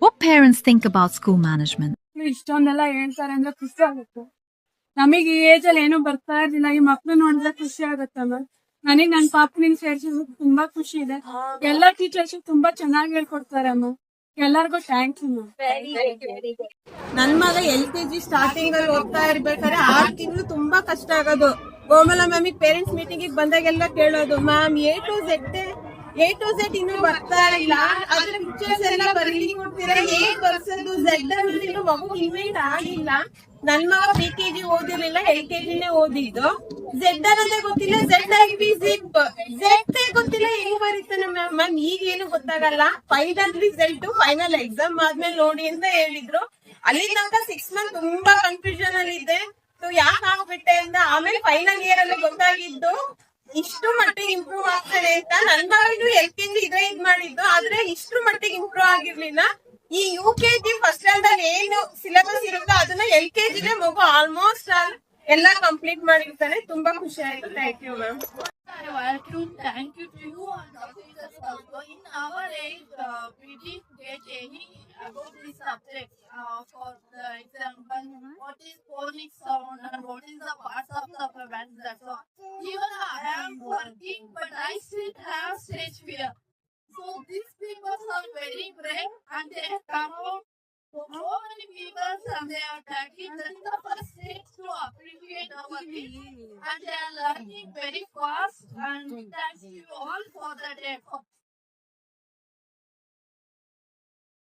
What parents think about school management? ಇಷ್ಟೊಂದೆಲ್ಲ ಹೇಳ್ತಾರೆ ಅಂದ್ರೆ ಖುಷಿ ಆಗುತ್ತೆ. ನಮಗೆ ಈ ಏಜ್ ಅಲ್ಲಿ ಏನು ಬರ್ತಾ ಇರ್ಲಿಲ್ಲ. ಈ ಮಕ್ಳು ನೋಡಿದ್ರೆ ಖುಷಿ ಆಗುತ್ತಲ್ಲ. ನನಗ್ ನನ್ ಪಾಪನಿಗೆ ಸೇರ್ಸಿದ್ರು ತುಂಬಾ ಖುಷಿ ಇದೆ. ಎಲ್ಲಾ ಟೀಚರ್ಸ್ ತುಂಬಾ ಚೆನ್ನಾಗಿ ಹೇಳ್ಕೊಡ್ತಾರೆ ಅಮ್ಮ. ಎಲ್ಲರಿಗೂ ಥ್ಯಾಂಕ್ಸ್ ಅಮ್ಮ. ನನ್ ಮಗ LKG ಸ್ಟಾರ್ಟಿಂಗ್ ಅಲ್ಲಿ ಓದ್ತಾ ಇರ್ಬೇಕಾದ್ರೆ 6 ತಿಂಗಳು ತುಂಬಾ ಕಷ್ಟ ಆಗೋದು. ಕೋಮಲ ಮ್ಯಾಮಿಗ್ ಪೇರೆಂಟ್ಸ್ ಮೀಟಿಂಗ್ ಬಂದಾಗೆಲ್ಲ ಕೇಳೋದು, ಮ್ಯಾಮ್ A to Z ಇನ್ನು ಬರ್ತಾ ಇಲ್ಲ, ಅದ್ರ ಪಿಕ್ಚರ್ಸ್ ಎಲ್ಲ ಬರ್ಲಿಕ್ಕೆ ಕೊಡ್ತೀರಾ, ಹೇಗ್ ಬರ್ಸೋದು, Z ಅನ್ನೋದು ಮಗು ಇನ್ವೆಂಟ್ ಆಗಿಲ್ಲ. ನನ್ ಮಗ PKG ಓದಿರ್ಲಿಲ್ಲ, LKGನೇ ಓದಿದ್ದು. Z ಅನ್ನೋದೇ ಗೊತ್ತಿಲ್ಲ, Z ಗೊತ್ತಿಲ್ಲ, ಹೆಂಗ್ ಬರೀತಾನೆ ಮ್ಯಾಮ್ ಈಗ ಏನು ಗೊತ್ತಾಗಲ್ಲ. ಫೈನಲ್ ರಿಸಲ್ಟ್ ಫೈನಲ್ ಎಕ್ಸಾಮ್ ಆದ್ಮೇಲೆ ನೋಡಿ ಅಂತ ಹೇಳಿದ್ರು. ಅಲ್ಲಿ ತನಕ 6 ಮಂತ್ ತುಂಬಾ ಕನ್ಫ್ಯೂಷನ್ ಅಲ್ಲಿ ಇದೆ. ಯಾಕೆ ಆಗ್ಬಿಟ್ಟೆ ಅಂತ ಆಮೇಲೆ ಫೈನಲ್ ಇಯರ್ ಅಲ್ಲಿ ಗೊತ್ತಾಗಿದ್ದು ಇಷ್ಟು ಮಟ್ಟಿಗೆ ಇಂಪ್ರೂವ್ ಆಗ್ತಾನೆ ಅಂತ. ನನ್ ಮಗಳು LKG ಇದೇ ಇದ್ ಮಾಡಿದ್ದು, ಆದ್ರೆ ಇಷ್ಟು ಮಟ್ಟಿಗೆ ಇಂಪ್ರೂವ್ ಆಗಿರ್ಲಿಲ್ಲ. ಈ UKG ಫಸ್ಟ್ ಸ್ಟ್ಯಾಂಡರ್ಡ್ ಅಲ್ಲಿ ಏನು ಸಿಲೆಬಸ್ ಇರುತ್ತೋ ಅದನ್ನ LKG ಮಗು ಆಲ್ಮೋಸ್ಟ್ ಎಲ್ಲ ಕಂಪ್ಲೀಟ್ ಮಾಡಿರ್ತಾನೆ. ತುಂಬಾ ಖುಷಿ ಆಯ್ತು. Thank you ma'am. I want to thank you to you and officers also. In our age, we didn't get any about this subject. For the example, what is phonic sound and what is the parts of the alphabet. That's all. Even I am working, but I still have stage fear. So these people are very brave and they have come out. So many people and they are taking. That is the first stage to appreciate our kids and they are learning very fast. And thank you all for that effort.